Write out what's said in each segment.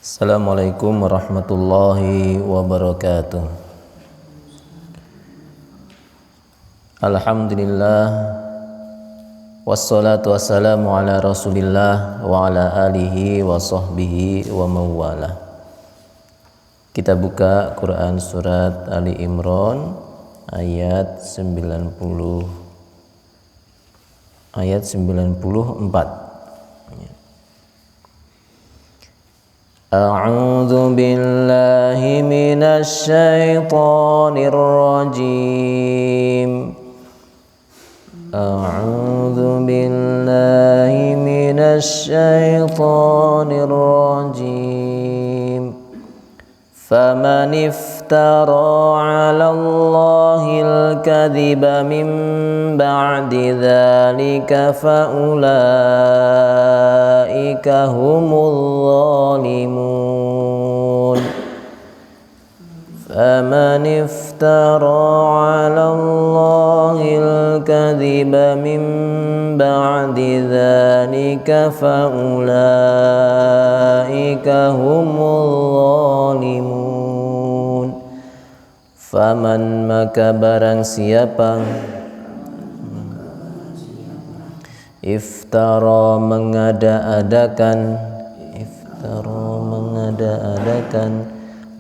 Assalamualaikum warahmatullahi wabarakatuh. Alhamdulillah, wassalatu wassalamu ala rasulillah wa ala alihi wa sahbihi wa mawala. Kita buka Quran surat Ali Imran ayat 94. A'udzu billahi minasy syaithanir rajim. A'udzu billahi minasy syaithanir rajim. Faman iftara 'ala Allahil kadhiba min ba'di dzalika fa ulaika humul zalimun. Faman iftara 'ala Allahil kadhiba min ba'di dzalika fa ulaika humul zalimun. Faman maka barang siapa iftara mengada-adakan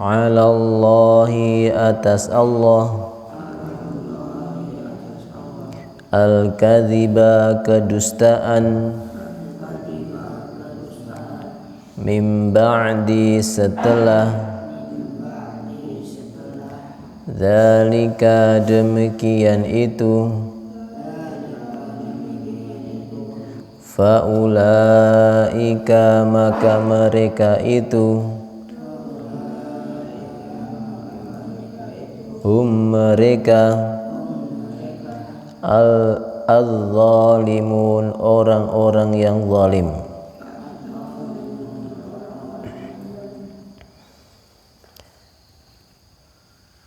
'ala Allahi atas Allah al-kadhiba kedustaan min ba'di setelah dzalika demikian itu faulaika maka mereka itu mereka al-zalimun orang-orang yang zalim.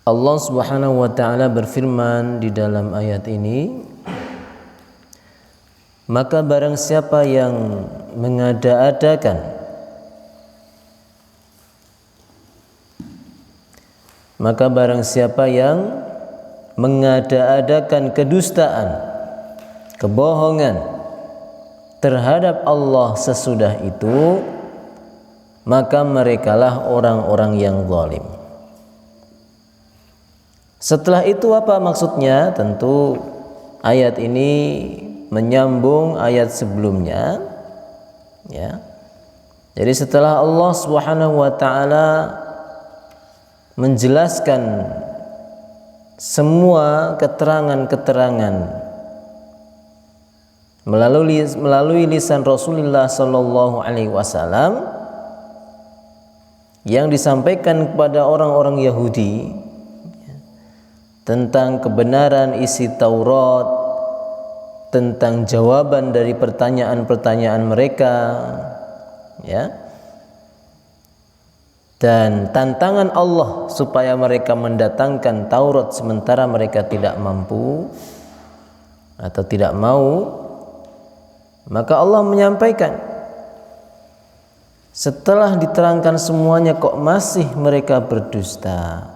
Allah Subhanahu wa ta'ala berfirman di dalam ayat ini, maka barang siapa yang mengada-adakan kedustaan, kebohongan terhadap Allah sesudah itu, maka merekalah orang-orang yang zalim. Setelah itu apa maksudnya? Tentu ayat ini menyambung ayat sebelumnya, ya. Jadi setelah Allah Subhanahu wa ta'ala menjelaskan semua keterangan-keterangan melalui lisan Rasulullah sallallahu alaihi wasallam yang disampaikan kepada orang-orang Yahudi tentang kebenaran isi Taurat, tentang jawaban dari pertanyaan-pertanyaan mereka, ya, dan tantangan Allah supaya mereka mendatangkan Taurat sementara mereka tidak mampu atau tidak mau. Maka Allah menyampaikan, setelah diterangkan semuanya kok masih mereka berdusta,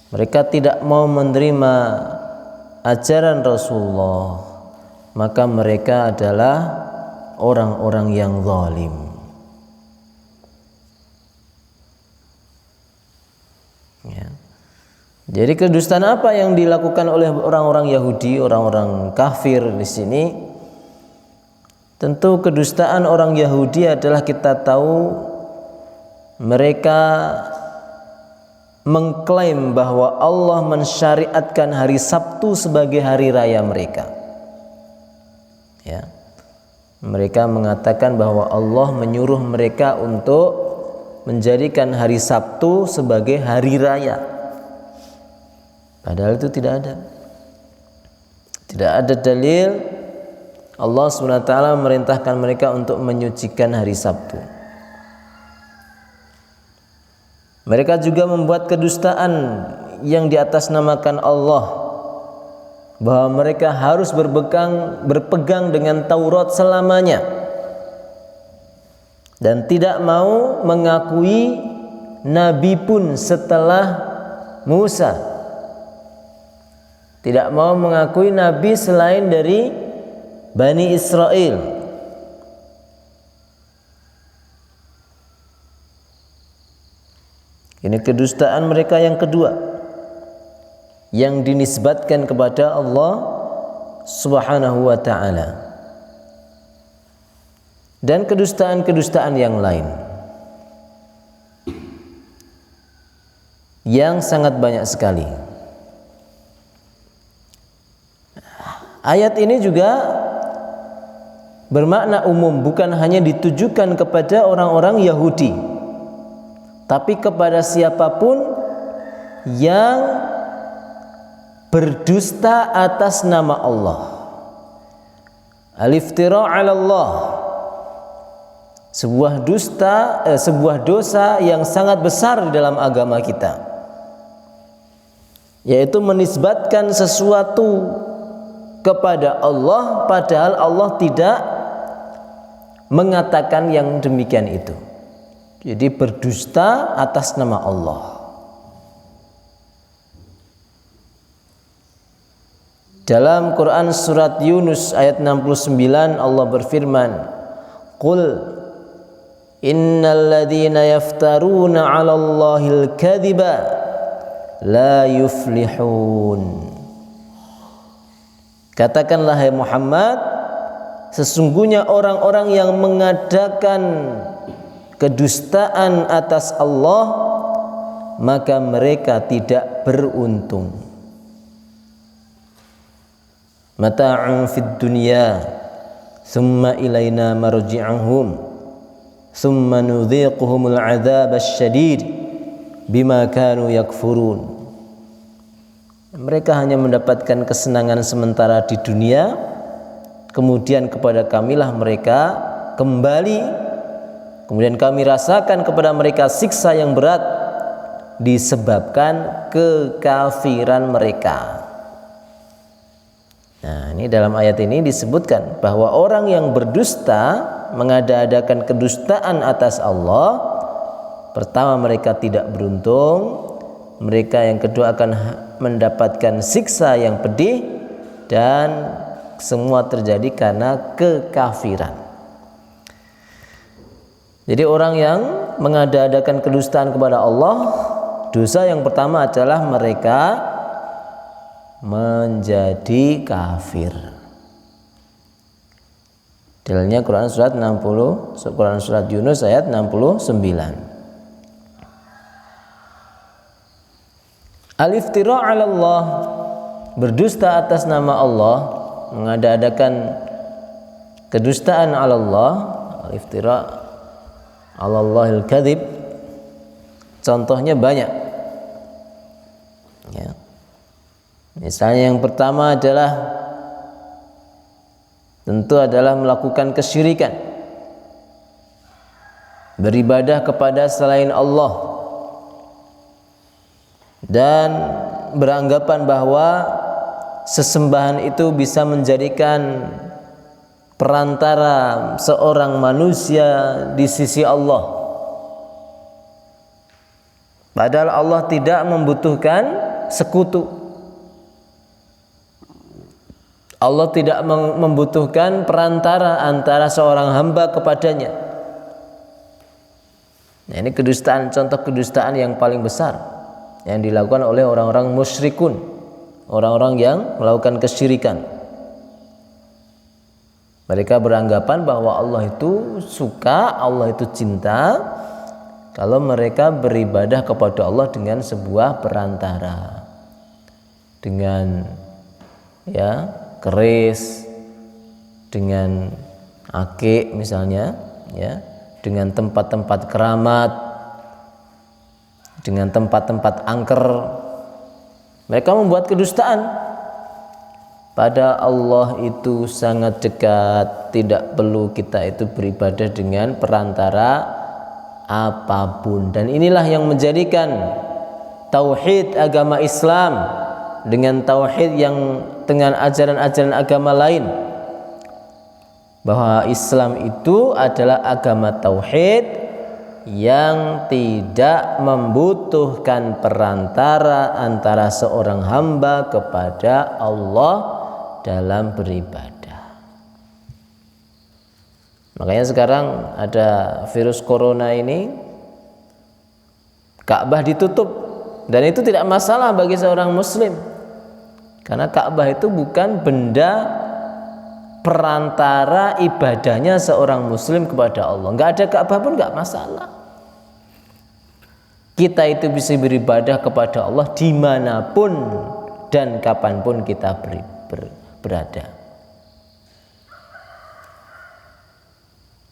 mereka tidak mau menerima ajaran Rasulullah, maka mereka adalah orang-orang yang zalim. Ya. Jadi kedustaan apa yang dilakukan oleh orang-orang Yahudi, orang-orang kafir di sini? Tentu kedustaan orang Yahudi adalah, kita tahu mereka mengklaim bahwa Allah mensyariatkan hari Sabtu sebagai hari raya mereka. Ya. Mereka mengatakan bahwa Allah menyuruh mereka untuk menjadikan hari Sabtu sebagai hari raya. Padahal itu tidak ada. Tidak ada dalil Allah SWT merintahkan mereka untuk menyucikan hari Sabtu. Mereka juga membuat kedustaan yang diatasnamakan Allah, bahwa mereka harus berpegang dengan Taurat selamanya. dan tidak mau mengakui nabi pun setelah Musa. Tidak mau mengakui nabi selain dari Bani Israel. Ini kedustaan mereka yang kedua yang dinisbatkan kepada Allah Subhanahu wa ta'ala. Dan kedustaan-kedustaan yang lain yang sangat banyak sekali. Ayat ini juga bermakna umum, bukan hanya ditujukan kepada orang-orang Yahudi, tapi kepada siapapun yang berdusta atas nama Allah. Al-iftira 'ala Allah, sebuah dosa yang sangat besar di dalam agama kita, yaitu menisbatkan sesuatu kepada Allah padahal Allah tidak mengatakan yang demikian itu. Jadi berdusta atas nama Allah. Dalam Quran surat Yunus ayat 69 Allah berfirman, "Qul innal ladzina yaftaruna 'alallahil kadhiba la yuflihun." Katakanlah hai Muhammad, sesungguhnya orang-orang yang mengadakan kedustaan atas Allah, maka mereka tidak beruntung. Mata'un fid dunya, thumma ilaina marji'uhum, thumma nudhiquhumul 'adzab asyadid bima kanu yakfurun. Mereka hanya mendapatkan kesenangan sementara di dunia, kemudian kepada kamilah mereka kembali, kemudian kami rasakan kepada mereka siksa yang berat disebabkan kekafiran mereka. Nah, ini dalam ayat ini disebutkan bahwa orang yang berdusta, mengada-adakan kedustaan atas Allah, pertama mereka tidak beruntung, mereka yang kedua akan mendapatkan siksa yang pedih, dan semua terjadi karena kekafiran. Jadi orang yang mengada-adakan kedustaan kepada Allah, dosa yang pertama adalah mereka menjadi kafir. Dalilnya Quran surat 60, Quran surat Yunus ayat 69. Al-iftira 'ala Allah, berdusta atas nama Allah, mengada-adakan kedustaan 'ala Allah. Al-iftira 'ala Allahil kadzib, contohnya banyak ya. Misalnya yang pertama adalah tentu adalah melakukan kesyirikan, beribadah kepada selain Allah, dan beranggapan bahwa sesembahan itu bisa menjadikan perantara seorang manusia di sisi Allah, padahal Allah tidak membutuhkan sekutu. Allah tidak membutuhkan perantara antara seorang hamba kepadanya. Nah, ini kedustaan, contoh kedustaan yang paling besar yang dilakukan oleh orang-orang musyrikun, orang-orang yang melakukan kesyirikan. Mereka beranggapan bahwa Allah itu suka, Allah itu cinta kalau mereka beribadah kepada Allah dengan sebuah perantara, dengan keris, dengan akik misalnya, dengan tempat-tempat keramat, dengan tempat-tempat angker. Mereka membuat kedustaan. Pada Allah itu sangat dekat, tidak perlu kita itu beribadah dengan perantara apapun. Dan inilah yang menjadikan tauhid agama Islam dengan tauhid yang dengan ajaran-ajaran agama lain bahwa Islam itu adalah agama tauhid yang tidak membutuhkan perantara antara seorang hamba kepada Allah dalam beribadah. Makanya sekarang ada virus corona ini, Ka'bah ditutup, dan itu tidak masalah bagi seorang muslim, karena Ka'bah itu bukan benda perantara ibadahnya seorang muslim kepada Allah. Nggak ada Ka'bah pun nggak masalah. Kita itu bisa beribadah kepada Allah dimanapun dan kapanpun kita berada.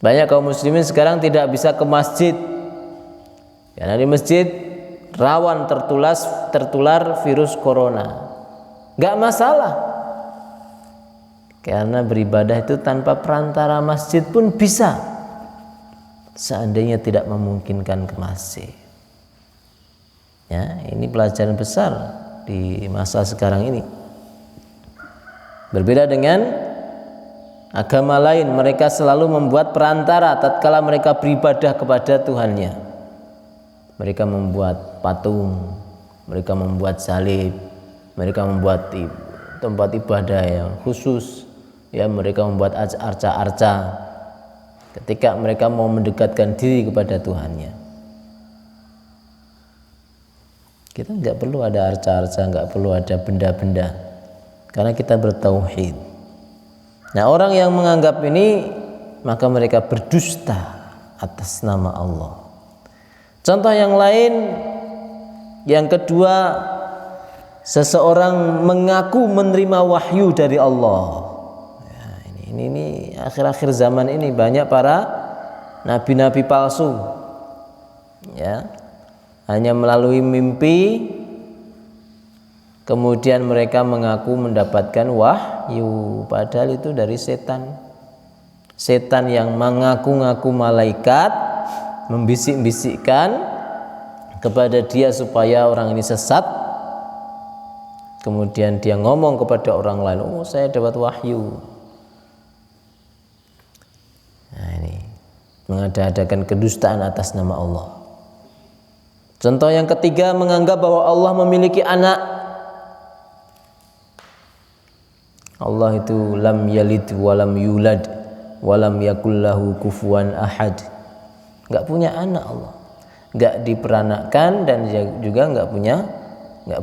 Banyak kaum muslimin sekarang tidak bisa ke masjid, karena di masjid rawan tertular virus corona. Nggak masalah, karena beribadah itu tanpa perantara masjid pun bisa, seandainya tidak memungkinkan ke masjid. Ya, ini pelajaran besar di masa sekarang ini. Berbeda dengan agama lain, mereka selalu membuat perantara tatkala mereka beribadah kepada Tuhannya. Mereka membuat patung, mereka membuat salib, mereka membuat tempat ibadah yang khusus, ya, mereka membuat arca-arca ketika mereka mau mendekatkan diri kepada Tuhannya. Kita nggak perlu ada arca-arca, nggak perlu ada benda-benda, karena kita bertauhid. Nah, orang yang menganggap ini, maka mereka berdusta atas nama Allah. Contoh yang lain, yang kedua, seseorang mengaku menerima wahyu dari Allah. Ya, ini akhir-akhir zaman ini banyak para nabi-nabi palsu, ya, hanya melalui mimpi kemudian mereka mengaku mendapatkan wahyu, padahal itu dari setan. Setan yang mengaku-ngaku malaikat, membisik-bisikkan kepada dia supaya orang ini sesat. Kemudian dia ngomong kepada orang lain, "Oh, saya dapat wahyu." Nah, ini mengada-adakan kedustaan atas nama Allah. Contoh yang ketiga, menganggap bahwa Allah memiliki anak. Allah itu lam yalid walam yulad walam yakul lahu kufuwan ahad. Enggak punya anak Allah. Enggak diperanakkan dan juga enggak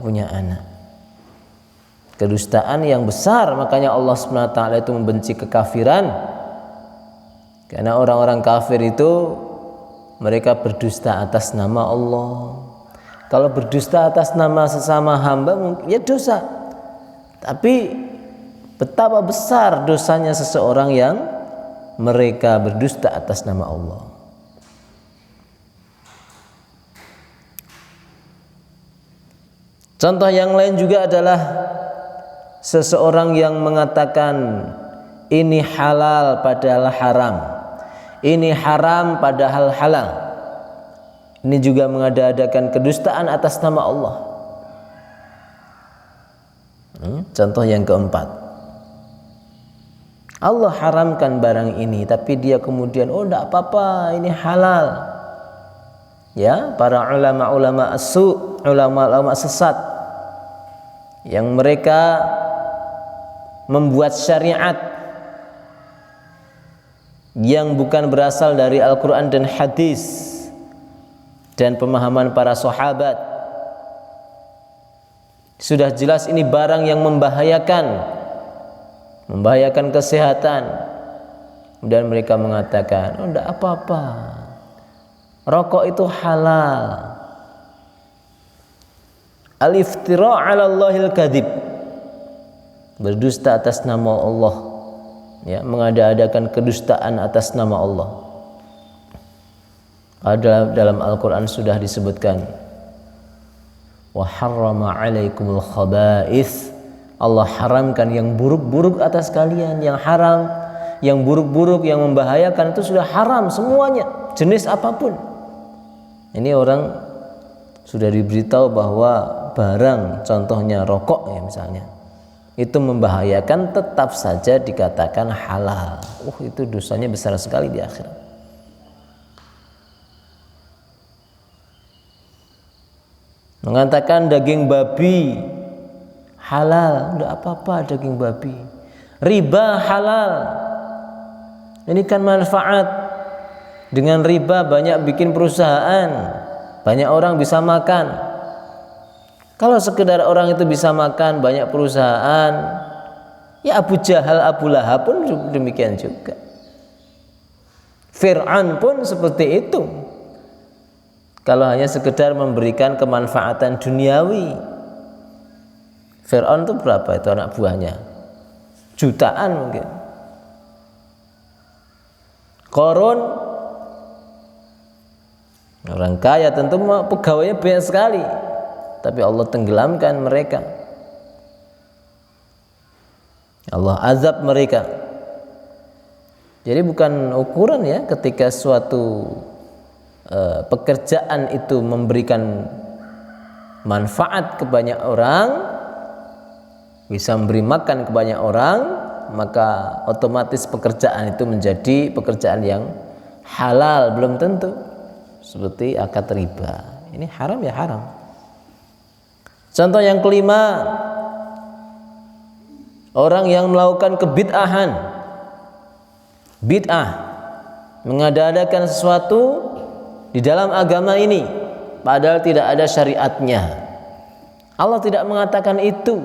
punya anak. Kedustaan yang besar, makanya Allah SWT itu membenci kekafiran. Karena orang-orang kafir itu mereka berdusta atas nama Allah. Kalau berdusta atas nama sesama hamba, ya dosa. Tapi betapa besar dosanya seseorang yang mereka berdusta atas nama Allah. Contoh yang lain juga adalah seseorang yang mengatakan ini halal padahal haram, ini haram padahal halal. Ini juga mengada-adakan kedustaan atas nama Allah. Contoh yang keempat, Allah haramkan barang ini, tapi dia kemudian, oh tidak apa-apa, ini halal. Ya, para ulama-ulama as-su', ulama-ulama sesat, yang mereka membuat syariat yang bukan berasal dari Al-Quran dan hadis dan pemahaman para sahabat. Sudah jelas ini barang yang membahayakan kesehatan, dan mereka mengatakan, oh tidak apa-apa, rokok itu halal. Al-iftira' 'ala Allahil kadhib, berdusta atas nama Allah, ya, mengada-adakan kedustaan atas nama Allah. Dalam Al-Quran sudah disebutkan, wa harrama 'alaikumul khaba'ith, Allah haramkan yang buruk-buruk atas kalian, yang haram, yang buruk-buruk, yang membahayakan itu sudah haram semuanya, jenis apapun. Ini orang sudah diberitahu bahwa barang, contohnya rokok ya misalnya, itu membahayakan, tetap saja dikatakan halal. Itu dosanya besar sekali di akhirat. Mengatakan daging babi halal, enggak apa-apa daging babi. Riba halal, ini kan manfaat. Dengan riba banyak bikin perusahaan, banyak orang bisa makan. Kalau sekedar orang itu bisa makan, banyak perusahaan, ya Abu Jahal, Abu Lahab pun demikian juga. Fir'aun pun seperti itu. Kalau hanya sekedar memberikan kemanfaatan duniawi. Fir'aun itu berapa itu anak buahnya? Jutaan mungkin. Qarun, orang kaya tentu pegawainya banyak sekali, tapi Allah tenggelamkan mereka. Allah azab mereka. Jadi bukan ukuran ya ketika suatu pekerjaan itu memberikan manfaat ke banyak orang, bisa memberi makan ke banyak orang, maka otomatis pekerjaan itu menjadi pekerjaan yang halal. Belum tentu. Seperti akad riba, ini haram ya haram. Contoh yang kelima, orang yang melakukan kebid'ahan. Bid'ah, mengada-adakan sesuatu di dalam agama ini padahal tidak ada syariatnya. Allah tidak mengatakan itu,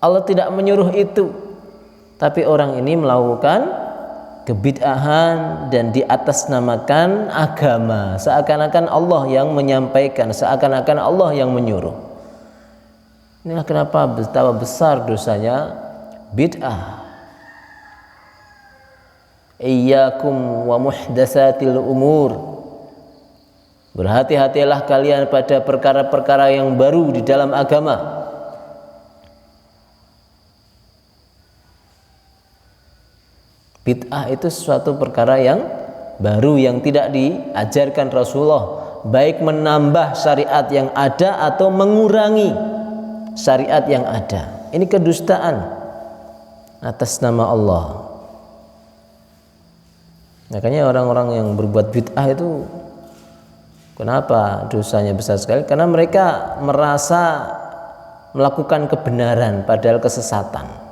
Allah tidak menyuruh itu, tapi orang ini melakukan kebid'ahan dan diatasnamakan agama, seakan-akan Allah yang menyampaikan, seakan-akan Allah yang menyuruh. Inilah kenapa betapa besar dosanya bid'ah. Iyyakum wa muhdatsatil umur. Berhati-hatilah kalian pada perkara-perkara yang baru di dalam agama. Bid'ah itu suatu perkara yang baru yang tidak diajarkan Rasulullah, baik menambah syariat yang ada atau mengurangi syariat yang ada. Ini kedustaan atas nama Allah. Makanya orang-orang yang berbuat bid'ah itu kenapa dosanya besar sekali? Karena mereka merasa melakukan kebenaran padahal kesesatan.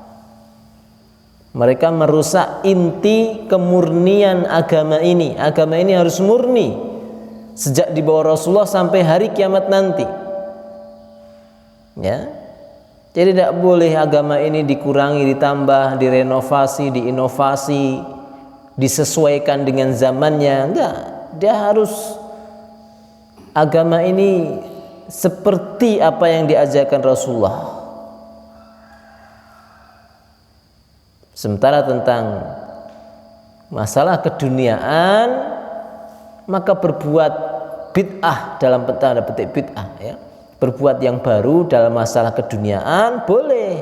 Mereka merusak inti kemurnian agama ini. Agama ini harus murni sejak di bawah Rasulullah sampai hari kiamat nanti. Ya. Jadi tidak boleh agama ini dikurangi, ditambah, direnovasi, diinovasi, disesuaikan dengan zamannya. Enggak, dia harus agama ini seperti apa yang diajarkan Rasulullah. Sementara tentang masalah keduniaan, maka berbuat bid'ah dalam tanda petik bid'ah ya, berbuat yang baru dalam masalah keduniaan boleh.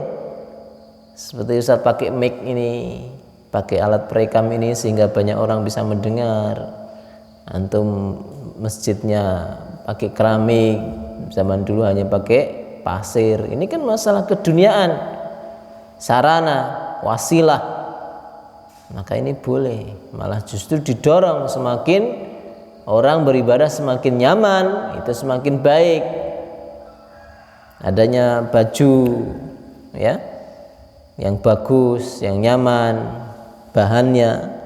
Seperti Ustaz pakai mic ini, pakai alat perekam ini sehingga banyak orang bisa mendengar. Antum masjidnya pakai keramik, zaman dulu hanya pakai pasir. Ini kan masalah keduniaan, sarana, wasilah. Maka ini boleh, malah justru didorong, semakin orang beribadah semakin nyaman, itu semakin baik. Adanya baju ya yang bagus, yang nyaman, bahannya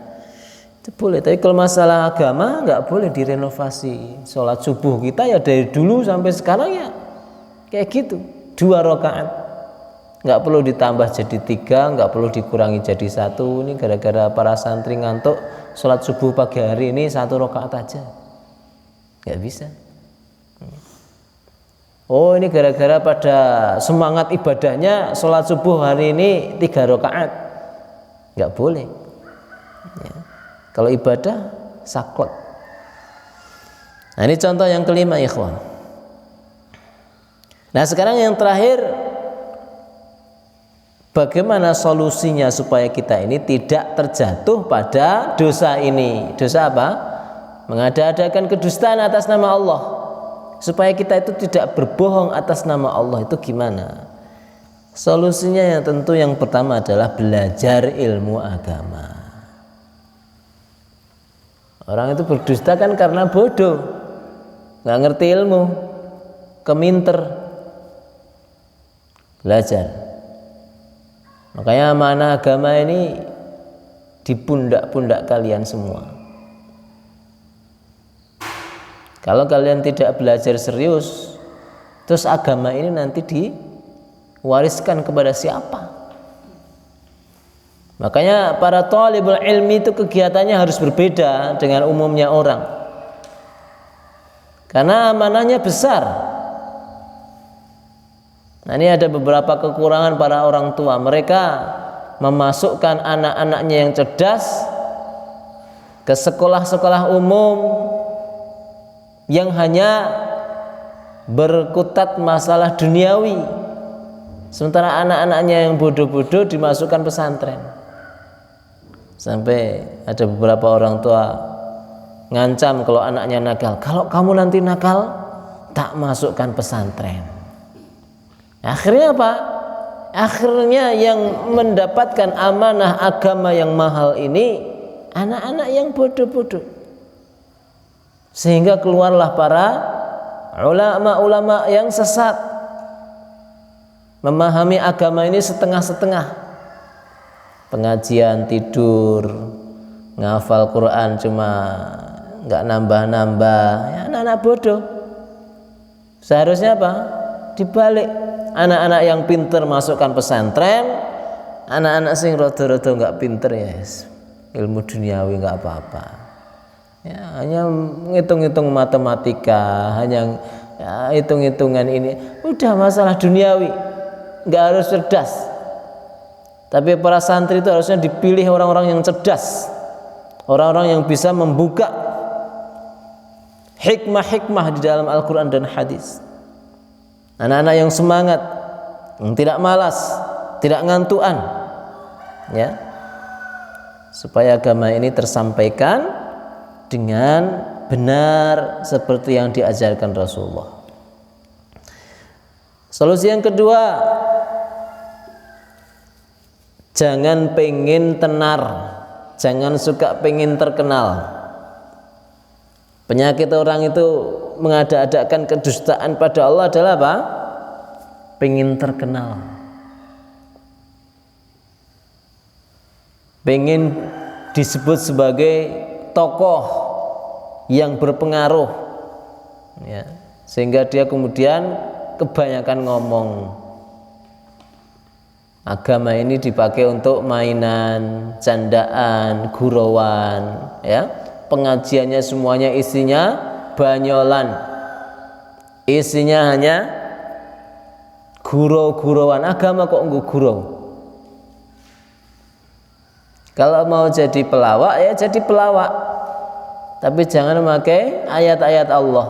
itu boleh. Tapi kalau masalah agama nggak boleh direnovasi. Sholat subuh kita ya dari dulu sampai sekarang ya kayak gitu, 2 rakaat. Nggak perlu ditambah jadi 3, nggak perlu dikurangi jadi 1. Ini gara-gara para santri ngantuk, sholat subuh pagi hari ini 1 rakaat aja, nggak bisa. Oh, ini gara-gara pada semangat ibadahnya sholat subuh hari ini 3 rakaat, nggak boleh ya. Kalau ibadah saklek. Nah, ini contoh yang kelima, ikhwan. Nah, sekarang yang terakhir, bagaimana solusinya supaya kita ini tidak terjatuh pada dosa ini? Dosa apa? Mengada-adakan kedustaan atas nama Allah. Supaya kita itu tidak berbohong atas nama Allah, itu gimana? Solusinya yang tentu yang pertama adalah belajar ilmu agama. Orang itu berdusta kan karena bodoh, nggak ngerti ilmu, keminter. Belajar. Makanya amanah agama ini di pundak-pundak kalian semua. Kalau kalian tidak belajar serius, terus agama ini nanti diwariskan kepada siapa? Makanya para thalibul ilmi itu kegiatannya harus berbeda dengan umumnya orang. Karena amanahnya besar. Nah, ini ada beberapa kekurangan para orang tua. Mereka memasukkan anak-anaknya yang cerdas ke sekolah-sekolah umum yang hanya berkutat masalah duniawi. Sementara anak-anaknya yang bodoh-bodoh dimasukkan pesantren. Sampai ada beberapa orang tua ngancam kalau anaknya nakal, kalau kamu nanti nakal tak masukkan pesantren. Akhirnya apa? Akhirnya yang mendapatkan amanah agama yang mahal ini anak-anak yang bodoh-bodoh. Sehingga keluarlah para ulama-ulama yang sesat, memahami agama ini setengah-setengah. Pengajian tidur, ngafal Quran cuma nggak nambah-nambah, ya, anak-anak bodoh. Seharusnya apa? Dibalik, anak-anak yang pinter masukkan pesantren, anak-anak sing rodo-rodo nggak pinter ya ilmu duniawi nggak apa-apa. Ya, hanya ngitung-ngitung matematika, hanya ya, hitung-hitungan ini, udah masalah duniawi, nggak harus cerdas. Tapi para santri itu harusnya dipilih orang-orang yang cerdas, orang-orang yang bisa membuka hikmah-hikmah di dalam Al-Quran dan hadis. Anak-anak yang semangat, yang tidak malas, tidak ngantuan, ya, supaya agama ini tersampaikan dengan benar seperti yang diajarkan Rasulullah. Solusi yang kedua, jangan pengen tenar, jangan suka pengen terkenal. Penyakit orang itu mengada-adakan kedustaan pada Allah adalah apa? Pengen terkenal, pengen disebut sebagai tokoh yang berpengaruh, ya, sehingga dia kemudian kebanyakan ngomong. Agama ini dipakai untuk mainan, candaan, gurauan, ya. Pengajiannya semuanya isinya banyolan, isinya hanya gurau-gurauan. Agama kok nggak gurau? Kalau mau jadi pelawak ya jadi pelawak, tapi jangan memakai ayat-ayat Allah.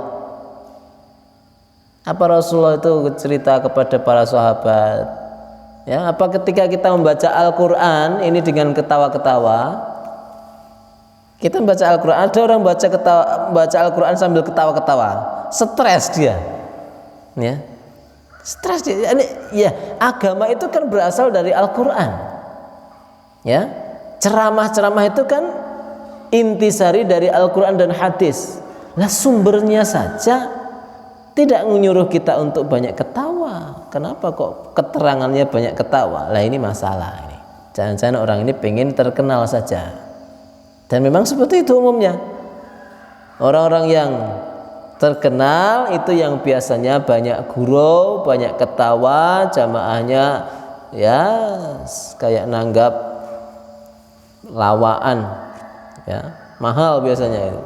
Apa Rasulullah itu cerita kepada para sahabat? Ya, apa ketika kita membaca Al-Quran ini dengan ketawa-ketawa? Kita membaca Al-Quran, ada orang baca Al-Quran sambil ketawa-ketawa, stres dia, ya, stres dia. Ini, ya, agama itu kan berasal dari Al-Quran, ya, ceramah-ceramah itu kan intisari dari Al-Quran dan hadis. Lah sumbernya saja tidak menyuruh kita untuk banyak ketawa. Kenapa kok keterangannya banyak ketawa? Lah ini masalah ini. Jangan-jangan orang ini pengen terkenal saja. Dan memang seperti itu umumnya. Orang-orang yang terkenal itu yang biasanya banyak gurau, banyak ketawa, jamaahnya ya kayak nanggap lawaan, ya, mahal biasanya itu.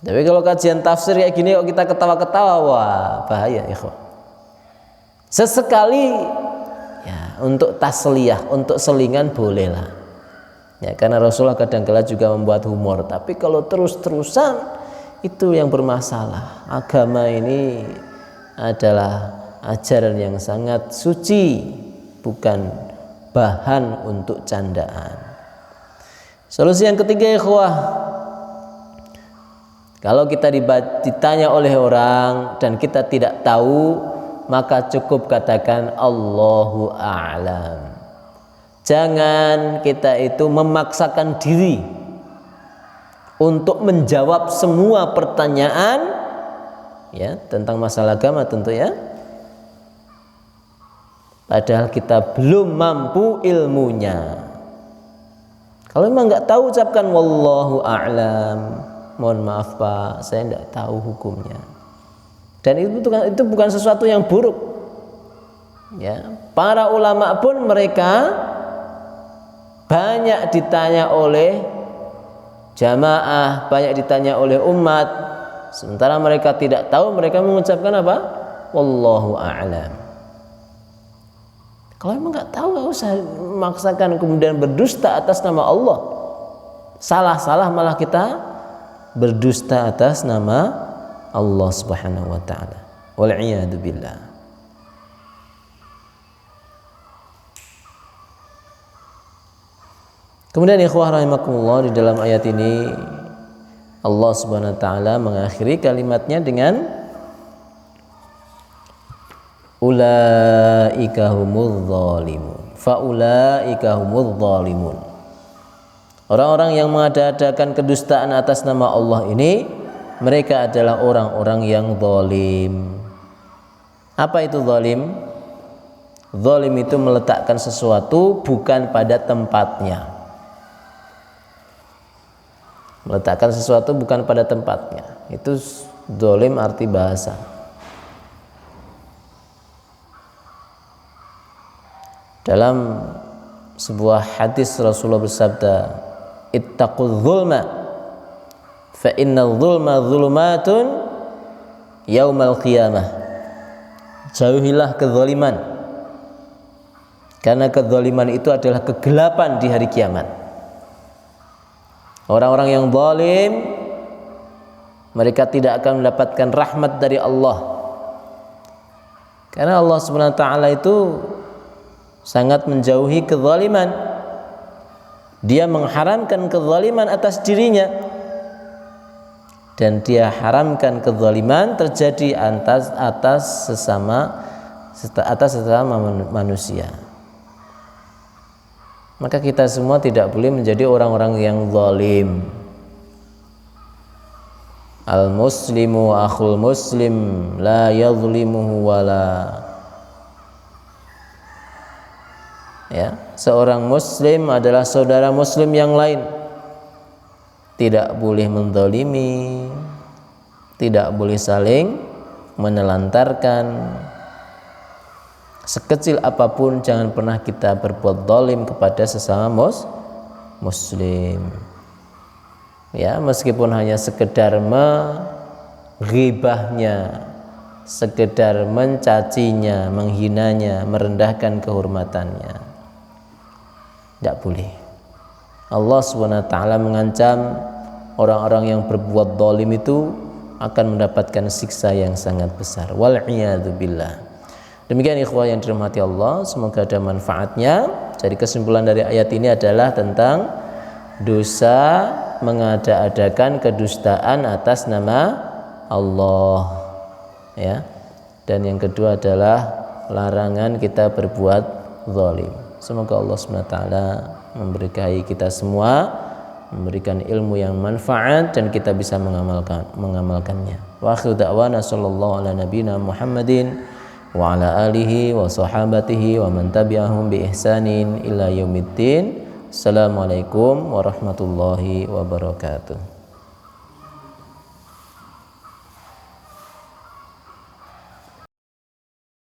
Tapi kalau kajian tafsir kayak gini kok kita ketawa-ketawa, wah bahaya, ikhwan. Sesekali ya untuk tasliyah, untuk selingan bolehlah. Ya, karena Rasulullah kadang-kala juga membuat humor. Tapi kalau terus-terusan itu yang bermasalah. Agama ini adalah ajaran yang sangat suci, bukan bahan untuk candaan. Solusi yang ketiga, ikhwah, kalau kita ditanya oleh orang dan kita tidak tahu, maka cukup katakan Allahu a'lam. Jangan kita itu memaksakan diri untuk menjawab semua pertanyaan ya tentang masalah agama tentu ya. Padahal kita belum mampu ilmunya. Kalau memang nggak tahu ucapkan wallahu a'lam. Mohon maaf Pak, saya nggak tahu hukumnya. Dan itu bukan sesuatu yang buruk. Ya, para ulama pun mereka banyak ditanya oleh jamaah, banyak ditanya oleh umat. Sementara mereka tidak tahu, mereka mengucapkan apa? Wallahu a'lam. Kalau memang nggak tahu, nggak usah memaksakan kemudian berdusta atas nama Allah. Salah-salah malah kita berdusta atas nama Allah Subhanahu wa taala. Wal iyadu billah. Kemudian ikhwah rahimakumullah, di dalam ayat ini Allah Subhanahu wa taala mengakhiri kalimatnya dengan ulaika humudz zalimun. Fa ulaika humudz zalimun. Orang-orang yang mengada-adakan kedustaan atas nama Allah ini, mereka adalah orang-orang yang zalim. Apa itu zalim? Zalim itu meletakkan sesuatu bukan pada tempatnya. Meletakkan sesuatu bukan pada tempatnya. Itu zalim arti bahasa. Dalam sebuah hadis Rasulullah bersabda, ittaqul zulma fa innal zulma zulumatun yaumal qiyamah. Jauhilah kezaliman, karena kezaliman itu adalah kegelapan di hari kiamat. Orang-orang yang zalim, mereka tidak akan mendapatkan rahmat dari Allah, karena Allah Subhanahu wa taala itu sangat menjauhi kezaliman. Dia mengharamkan kezaliman atas dirinya, dan dia haramkan kezaliman terjadi atas sesama manusia. Maka kita semua tidak boleh menjadi orang-orang yang zalim. Al muslimu akhul muslim la yadhlimuhu wala. Ya, seorang muslim adalah saudara muslim yang lain. Tidak boleh menzalimi, tidak boleh saling menelantarkan. Sekecil apapun jangan pernah kita berbuat zalim kepada sesama muslim. Ya, meskipun hanya sekedar menghibahnya, sekedar mencacinya, menghinanya, merendahkan kehormatannya. Tidak boleh. Allah SWT mengancam orang-orang yang berbuat zalim itu akan mendapatkan siksa yang sangat besar. Wal iyadu billah. Demikian ikhwah yang dirahmati Allah, semoga ada manfaatnya. Jadi kesimpulan dari ayat ini adalah tentang dosa mengada-adakan kedustaan atas nama Allah, ya. Dan yang kedua adalah larangan kita berbuat zalim. Semoga Allah SWT memberkahi kita semua, memberikan ilmu yang manfaat dan kita bisa mengamalkannya. Wa akhiru da'wana sallallahu ala nabiyina Muhammadin wa ala alihi wa sahabatihi wa man tabi'ahum bi ihsanin ila yaumiddin. Assalamualaikum warahmatullahi wabarakatuh.